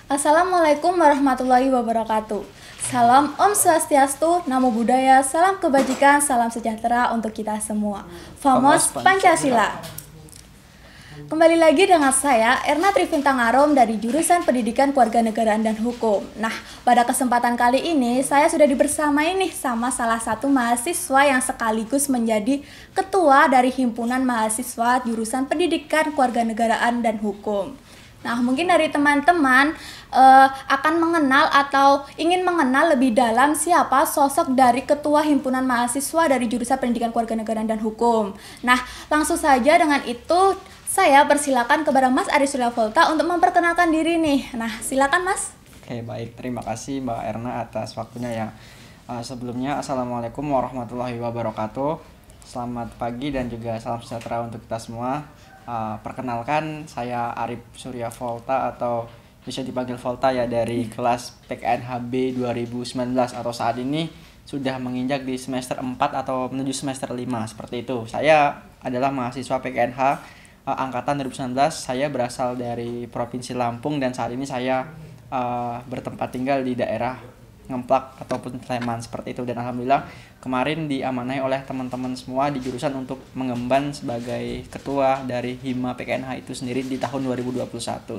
Assalamualaikum warahmatullahi wabarakatuh. Salam Om Swastiastu, Namo Buddhaya, salam kebajikan, salam sejahtera untuk kita semua. Famos Pancasila. Kembali lagi dengan saya, Erna Trivintangarom dari jurusan Pendidikan Kewarganegaraan dan Hukum. Nah, pada kesempatan kali ini saya sudah dibersamai nih sama salah satu mahasiswa yang sekaligus menjadi ketua dari Himpunan Mahasiswa Jurusan Pendidikan Kewarganegaraan dan Hukum. Nah, mungkin dari teman-teman akan mengenal atau ingin mengenal lebih dalam siapa sosok dari Ketua Himpunan Mahasiswa dari Jurusan Pendidikan Kewarganegaraan dan Hukum. Nah, langsung saja dengan itu saya persilakan kepada Mas Ari Surya Volta untuk memperkenalkan diri nih. Nah, silakan Mas. Oke, baik. Terima kasih Mbak Erna atas waktunya ya. Sebelumnya, Assalamualaikum warahmatullahi wabarakatuh. Selamat pagi dan juga salam sejahtera untuk kita semua. Perkenalkan, saya Arif Surya Volta atau bisa dipanggil Volta ya, dari kelas PKNHB 2019 atau saat ini sudah menginjak di semester 4 atau menuju semester 5 seperti itu. Saya adalah mahasiswa PKNH angkatan 2019. Saya berasal dari Provinsi Lampung dan saat ini saya bertempat tinggal di daerah Ngemplak ataupun Sleman seperti itu, dan alhamdulillah kemarin diamanai oleh teman-teman semua di jurusan untuk mengemban sebagai ketua dari Hima PKNH itu sendiri di tahun 2021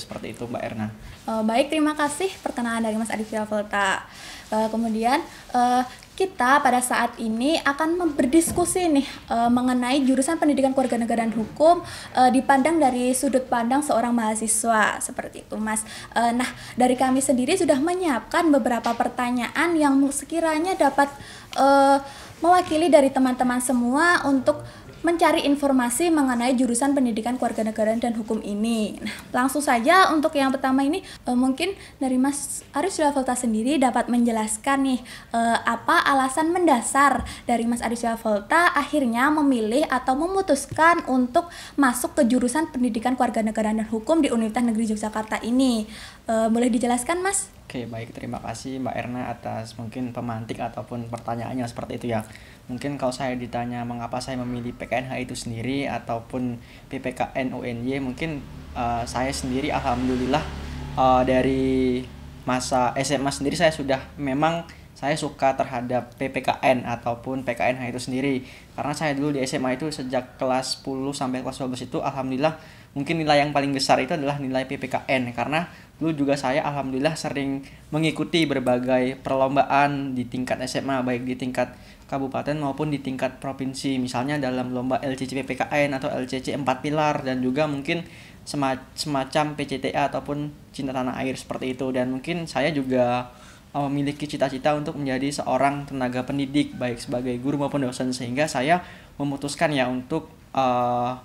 seperti itu Mbak Erna. Baik, terima kasih perkenalan dari Mas Ari Surya Volta. Kemudian kita pada saat ini akan berdiskusi nih mengenai jurusan Pendidikan Kewarganegaraan Hukum dipandang dari sudut pandang seorang mahasiswa seperti itu, Mas. Nah, dari kami sendiri sudah menyiapkan beberapa pertanyaan yang sekiranya dapat mewakili dari teman-teman semua untuk mencari informasi mengenai jurusan Pendidikan Kewarganegaraan dan Hukum ini. Nah, langsung saja untuk yang pertama ini mungkin dari Mas Ari Surya Volta sendiri dapat menjelaskan nih apa alasan mendasar dari Mas Ari Surya Volta akhirnya memilih atau memutuskan untuk masuk ke jurusan Pendidikan Kewarganegaraan dan Hukum di Universitas Negeri Yogyakarta ini. Boleh dijelaskan, Mas? Oke, baik, terima kasih Mbak Erna atas mungkin pemantik ataupun pertanyaannya seperti itu ya. Mungkin kalau saya ditanya mengapa saya memilih PKNH itu sendiri ataupun PPKN UNY, mungkin saya sendiri alhamdulillah dari masa SMA sendiri saya suka terhadap PPKN ataupun PKNH itu sendiri. Karena saya dulu di SMA itu sejak kelas 10 sampai kelas 12 itu alhamdulillah mungkin nilai yang paling besar itu adalah nilai PPKN, karena dulu juga saya alhamdulillah sering mengikuti berbagai perlombaan di tingkat SMA, baik di tingkat kabupaten maupun di tingkat provinsi, misalnya dalam lomba LCC PPKN atau LCC 4 pilar, dan juga mungkin semacam PCTA ataupun Cinta Tanah Air seperti itu. Dan mungkin saya juga memiliki cita-cita untuk menjadi seorang tenaga pendidik baik sebagai guru maupun dosen, sehingga saya memutuskan ya untuk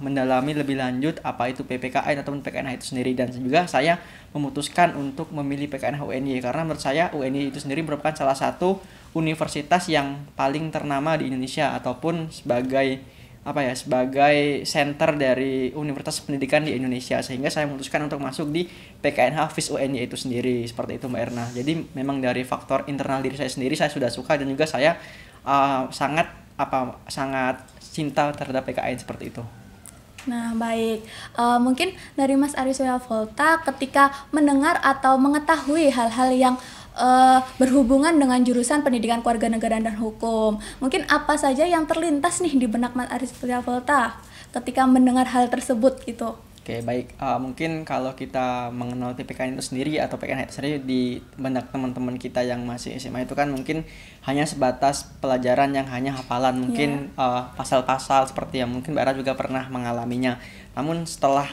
mendalami lebih lanjut apa itu PPKN ataupun PKNH itu sendiri, dan juga saya memutuskan untuk memilih PKNH UNY karena menurut saya UNY itu sendiri merupakan salah satu universitas yang paling ternama di Indonesia ataupun sebagai center dari universitas pendidikan di Indonesia, sehingga saya memutuskan untuk masuk di PKNH FIS UNY itu sendiri seperti itu Mbak Erna. Jadi memang dari faktor internal diri saya sendiri saya sudah suka, dan juga saya sangat cinta terhadap PKN seperti itu. Nah, baik. Mungkin dari Mas Ari Surya Volta ketika mendengar atau mengetahui hal-hal yang berhubungan dengan jurusan Pendidikan Kewarganegaraan dan Hukum, mungkin apa saja yang terlintas nih di benak Mas Ari Surya Volta ketika mendengar hal tersebut gitu? Oke, baik. Mungkin kalau kita mengenal PPKN itu sendiri atau PKN itu sendiri di benak teman-teman kita yang masih SMA itu kan mungkin hanya sebatas pelajaran yang hanya hafalan, mungkin pasal-pasal seperti yang mungkin Mbak Era juga pernah mengalaminya. Namun setelah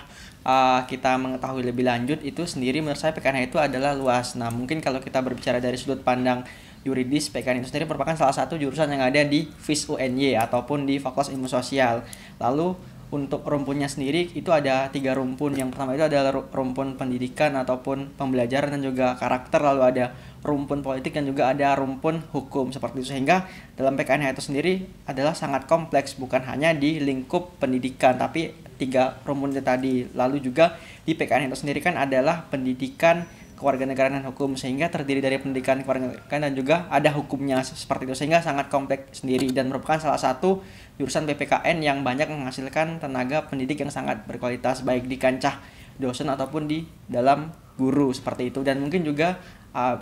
kita mengetahui lebih lanjut, itu sendiri menurut saya PKN itu adalah luas. Nah, mungkin kalau kita berbicara dari sudut pandang yuridis, PKN itu sendiri merupakan salah satu jurusan yang ada di FIS UNY ataupun di Fakultas Ilmu Sosial. Lalu untuk rumpunnya sendiri itu ada 3 rumpun. Yang pertama itu adalah rumpun pendidikan ataupun pembelajaran dan juga karakter, lalu ada rumpun politik dan juga ada rumpun hukum seperti itu, sehingga dalam PKN itu sendiri adalah sangat kompleks, bukan hanya di lingkup pendidikan tapi 3 rumpun itu tadi. Lalu juga di PKN itu sendiri kan adalah pendidikan kewarganegaraan dan hukum, sehingga terdiri dari pendidikan kewarganegaraan dan juga ada hukumnya seperti itu, sehingga sangat kompleks sendiri dan merupakan salah satu jurusan PPKN yang banyak menghasilkan tenaga pendidik yang sangat berkualitas baik di kancah dosen ataupun di dalam guru seperti itu, dan mungkin juga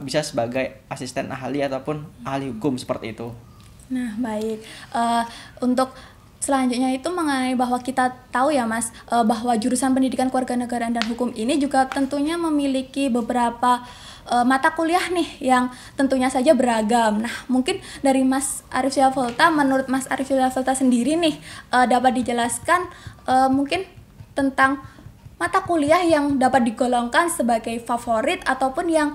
bisa sebagai asisten ahli ataupun ahli hukum seperti itu. Nah, baik. Untuk selanjutnya itu mengenai bahwa kita tahu ya Mas, bahwa jurusan pendidikan kewarganegaraan dan hukum ini juga tentunya memiliki beberapa mata kuliah nih yang tentunya saja beragam. Nah, mungkin dari Mas Arif Syafulta, menurut Mas Arif Syafulta sendiri nih, dapat dijelaskan mungkin tentang mata kuliah yang dapat digolongkan sebagai favorit ataupun yang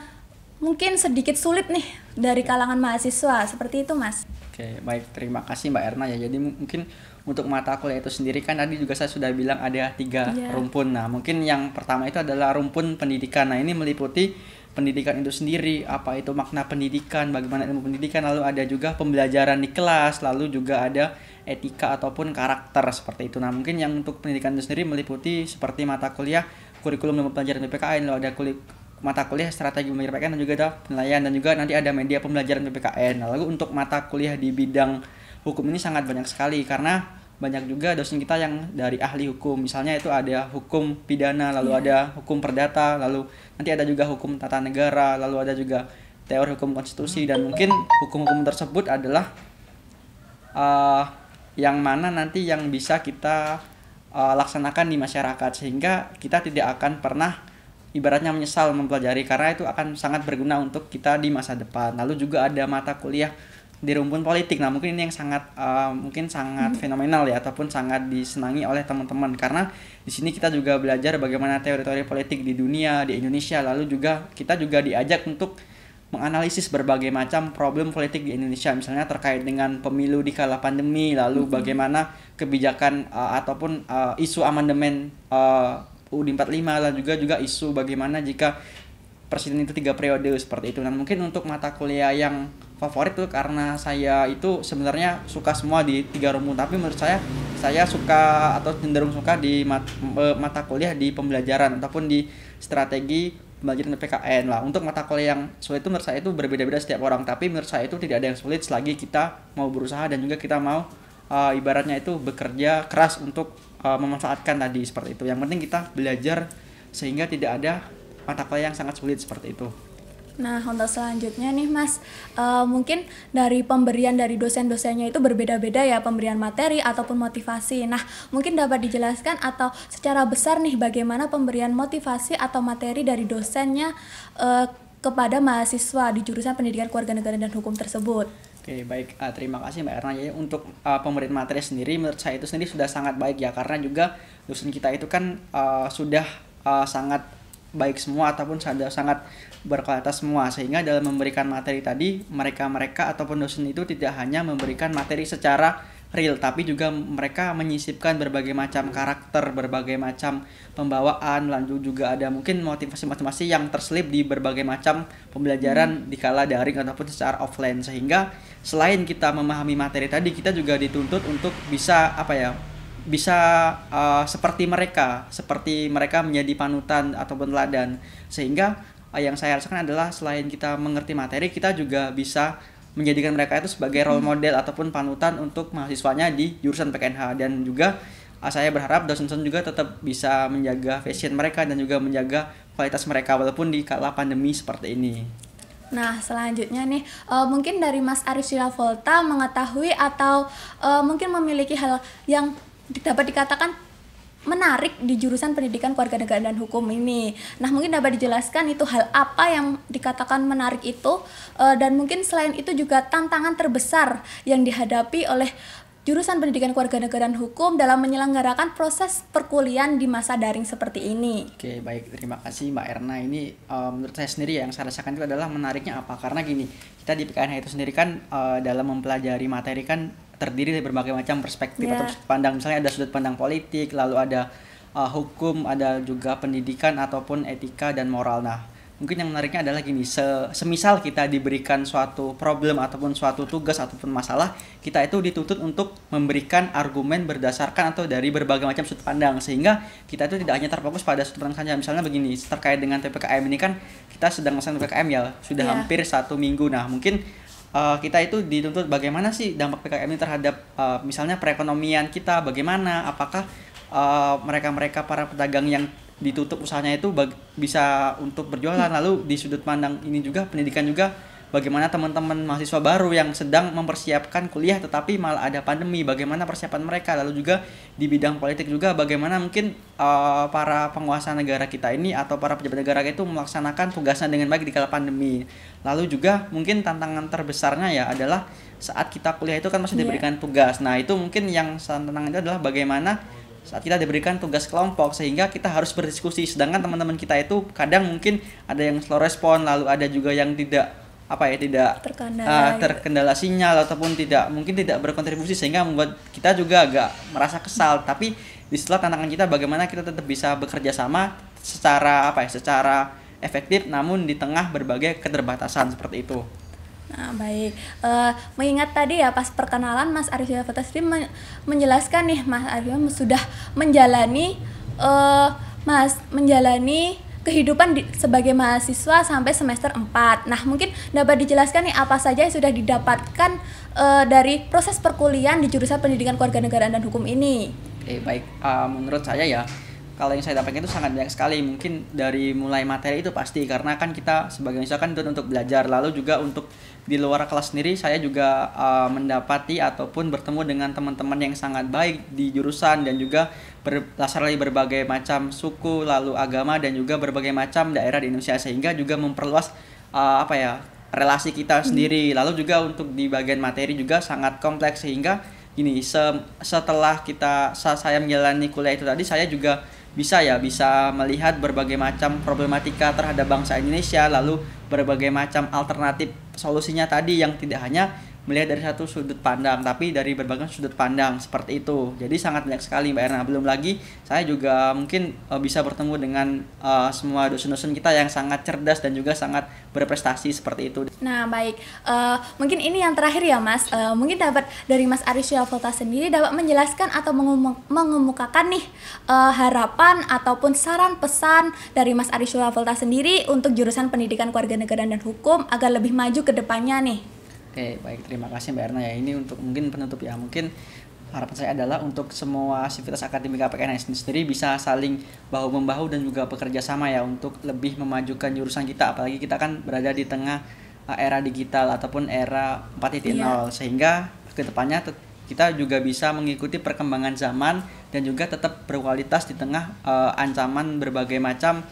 mungkin sedikit sulit nih dari kalangan mahasiswa, seperti itu Mas. Oke, baik, terima kasih Mbak Erna ya. Jadi mungkin untuk mata kuliah itu sendiri kan tadi juga saya sudah bilang ada 3 rumpun. Nah, mungkin yang pertama itu adalah rumpun pendidikan. Nah, ini meliputi pendidikan itu sendiri, apa itu makna pendidikan, bagaimana ilmu pendidikan, lalu ada juga pembelajaran di kelas, lalu juga ada etika ataupun karakter seperti itu. Nah, mungkin yang untuk pendidikan itu sendiri meliputi seperti mata kuliah kurikulum dan pembelajaran PPKN, lalu ada mata kuliah strategi pembelajaran PPKN, dan juga ada penilaian, dan juga nanti ada media pembelajaran PPKN. Lalu untuk mata kuliah di bidang hukum ini sangat banyak sekali karena banyak juga dosen kita yang dari ahli hukum. Misalnya itu ada hukum pidana, lalu ada hukum perdata, lalu nanti ada juga hukum tata negara, lalu ada juga teori hukum konstitusi, dan mungkin hukum-hukum tersebut adalah yang mana nanti yang bisa kita laksanakan di masyarakat, sehingga kita tidak akan pernah ibaratnya menyesal mempelajari, karena itu akan sangat berguna untuk kita di masa depan. Lalu juga ada mata kuliah di rumpun politik. Nah, mungkin ini yang sangat fenomenal ya, ataupun sangat disenangi oleh teman-teman, karena di sini kita juga belajar bagaimana teori-teori politik di dunia, di Indonesia, lalu juga kita juga diajak untuk menganalisis berbagai macam problem politik di Indonesia, misalnya terkait dengan pemilu di kala pandemi, lalu bagaimana kebijakan ataupun isu amandemen UUD 45, dan juga isu bagaimana jika presiden itu 3 periode seperti itu. Nah, mungkin untuk mata kuliah yang favorit tuh karena saya itu sebenarnya suka semua di 3 rumpun, tapi menurut saya suka atau cenderung suka di mata kuliah di pembelajaran ataupun di strategi pembelajaran PPKN lah. Untuk mata kuliah yang sulit itu menurut saya itu berbeda-beda setiap orang, tapi menurut saya itu tidak ada yang sulit selagi kita mau berusaha dan juga kita mau ibaratnya itu bekerja keras untuk memanfaatkan tadi seperti itu. Yang penting kita belajar sehingga tidak ada mata kuliah yang sangat sulit seperti itu. Nah, untuk selanjutnya nih Mas, mungkin dari pemberian dari dosen-dosennya itu berbeda-beda ya, pemberian materi ataupun motivasi. Nah, mungkin dapat dijelaskan atau secara besar nih bagaimana pemberian motivasi atau materi dari dosennya kepada mahasiswa di jurusan pendidikan kewarganegaraan dan hukum tersebut. Oke, baik, terima kasih Mbak Erna. Jadi untuk pemberian materi sendiri menurut saya itu sendiri sudah sangat baik ya, karena juga dosen kita itu kan sudah sangat baik semua ataupun sangat berkualitas semua, sehingga dalam memberikan materi tadi mereka ataupun dosen itu tidak hanya memberikan materi secara real, tapi juga mereka menyisipkan berbagai macam karakter, berbagai macam pembawaan, lalu juga ada mungkin motivasi yang terselip di berbagai macam pembelajaran di kala daring ataupun secara offline, sehingga selain kita memahami materi tadi, kita juga dituntut untuk bisa seperti mereka menjadi panutan ataupun teladan, sehingga yang saya rasakan adalah selain kita mengerti materi, kita juga bisa menjadikan mereka itu sebagai role model ataupun panutan untuk mahasiswanya di jurusan PKNH. Dan juga saya berharap dosen-dosen juga tetap bisa menjaga passion mereka dan juga menjaga kualitas mereka walaupun di kala pandemi seperti ini. Nah, selanjutnya nih, mungkin dari Mas Arif Syafulta mengetahui atau mungkin memiliki hal yang dapat dikatakan menarik di jurusan pendidikan kewarganegaraan dan hukum ini. Nah, mungkin dapat dijelaskan itu hal apa yang dikatakan menarik itu, dan mungkin selain itu juga tantangan terbesar yang dihadapi oleh jurusan pendidikan kewarganegaraan hukum dalam menyelenggarakan proses perkuliahan di masa daring seperti ini. Oke, baik, terima kasih Mbak Erna. Ini menurut saya sendiri yang saya rasakan itu adalah menariknya apa? Karena gini, kita di PKNH itu sendiri kan dalam mempelajari materi kan terdiri dari berbagai macam perspektif atau sudut pandang. Misalnya ada sudut pandang politik, lalu ada hukum, ada juga pendidikan ataupun etika dan moral. Nah, mungkin yang menariknya adalah gini, semisal kita diberikan suatu problem ataupun suatu tugas ataupun masalah, kita itu dituntut untuk memberikan argumen berdasarkan atau dari berbagai macam sudut pandang, sehingga kita itu tidak hanya terfokus pada sudut pandang saja. Misalnya begini, terkait dengan PPKM ini kan kita sedang melaksanakan PPKM ya, sudah hampir 1 minggu. Nah, mungkin kita itu dituntut bagaimana sih dampak PPKM ini terhadap misalnya perekonomian kita, bagaimana, apakah mereka para pedagang yang ditutup usahanya itu bisa untuk berjualan. Lalu di sudut pandang ini juga pendidikan juga, bagaimana teman-teman mahasiswa baru yang sedang mempersiapkan kuliah tetapi malah ada pandemi, bagaimana persiapan mereka. Lalu juga di bidang politik juga, bagaimana mungkin para penguasa negara kita ini atau para pejabat negara itu melaksanakan tugasnya dengan baik di kala pandemi. Lalu juga mungkin tantangan terbesarnya ya adalah saat kita kuliah itu kan masih diberikan tugas. Nah itu mungkin yang tantangan itu adalah bagaimana saat kita diberikan tugas kelompok sehingga kita harus berdiskusi, sedangkan teman-teman kita itu kadang mungkin ada yang slow respon, lalu ada juga yang tidak terkendala sinyal ataupun mungkin tidak berkontribusi, sehingga membuat kita juga agak merasa kesal. Tapi di setelah tantangan kita bagaimana kita tetap bisa bekerja sama secara secara efektif namun di tengah berbagai keterbatasan seperti itu. Nah, baik. Mengingat tadi ya pas perkenalan Mas Arif Fatas menjelaskan nih, Mas Arif sudah menjalani kehidupan sebagai mahasiswa sampai semester 4. Nah, mungkin dapat dijelaskan nih apa saja yang sudah didapatkan dari proses perkuliahan di jurusan Pendidikan Kewarganegaraan dan Hukum ini. Oke, baik. Menurut saya ya, kalau yang saya dapatkan itu sangat banyak sekali. Mungkin dari mulai materi itu pasti, karena kan kita sebagai mahasiswa kan untuk belajar. Lalu juga untuk di luar kelas sendiri saya juga mendapati ataupun bertemu dengan teman-teman yang sangat baik di jurusan, dan juga berasal dari berbagai macam suku, lalu agama, dan juga berbagai macam daerah di Indonesia, sehingga juga memperluas relasi kita sendiri. Lalu juga untuk di bagian materi juga sangat kompleks, sehingga gini, setelah saya menjalani kuliah itu tadi, saya juga bisa melihat berbagai macam problematika terhadap bangsa Indonesia, lalu berbagai macam alternatif solusinya tadi yang tidak hanya melihat dari satu sudut pandang tapi dari berbagai sudut pandang seperti itu. Jadi sangat banyak sekali Mbak Erna. Belum lagi saya juga mungkin bisa bertemu dengan semua dosen-dosen kita yang sangat cerdas dan juga sangat berprestasi seperti itu. Nah baik, mungkin ini yang terakhir ya Mas, mungkin dapat dari Mas Arif Syafalta sendiri dapat menjelaskan atau mengemukakan nih harapan ataupun saran pesan dari Mas Arif Syafalta sendiri untuk jurusan Pendidikan Kewarganegaraan dan Hukum agar lebih maju ke depannya nih. Oke, baik, terima kasih Mbak Erna ya. Ini untuk mungkin penutup ya. Mungkin harapan saya adalah untuk semua sivitas akademika PKN sendiri bisa saling bahu-membahu dan juga bekerja sama ya untuk lebih memajukan jurusan kita. Apalagi kita kan berada di tengah era digital ataupun era 4.0, sehingga kedepannya kita juga bisa mengikuti perkembangan zaman dan juga tetap berkualitas di tengah ancaman berbagai macam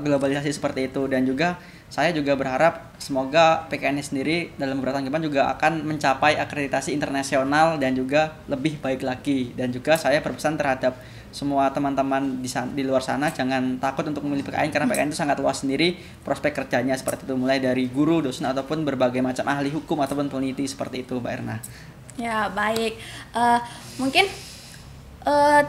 globalisasi seperti itu. Dan juga saya juga berharap semoga PKN sendiri dalam beberapa tahun ke depan juga akan mencapai akreditasi internasional dan juga lebih baik lagi. Dan juga saya berpesan terhadap semua teman-teman di luar sana, jangan takut untuk memilih PKN karena PKN itu sangat luas sendiri prospek kerjanya seperti itu, mulai dari guru, dosen ataupun berbagai macam ahli hukum ataupun peneliti seperti itu Mbak Erna. Ya baik, mungkin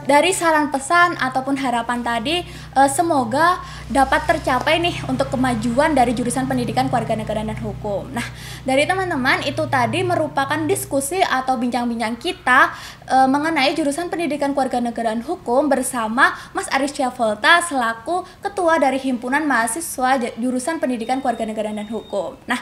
dari saran pesan ataupun harapan tadi semoga dapat tercapai nih untuk kemajuan dari jurusan Pendidikan Kewarganegaraan dan Hukum. Nah, dari teman-teman itu tadi merupakan diskusi atau bincang-bincang kita mengenai jurusan Pendidikan Kewarganegaraan Hukum bersama Mas Arif Syafalta selaku Ketua dari Himpunan Mahasiswa Jurusan Pendidikan Kewarganegaraan dan Hukum. Nah,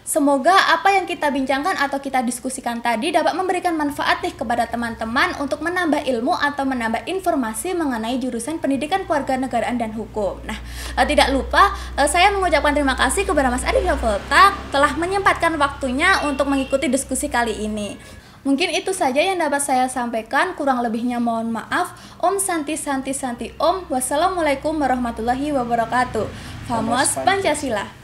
semoga apa yang kita bincangkan atau kita diskusikan tadi dapat memberikan manfaat nih kepada teman-teman untuk menambah ilmu atau menambah informasi mengenai jurusan Pendidikan Kewarganegaraan dan Hukum. Nah, tidak lupa saya mengucapkan terima kasih kepada Mas Arif Syafalta telah menyempatkan waktunya untuk mengikuti diskusi kali ini. Mungkin itu saja yang dapat saya sampaikan, kurang lebihnya mohon maaf. Om Santi Santi Santi Om. Wassalamualaikum warahmatullahi wabarakatuh. Famos Pancasila.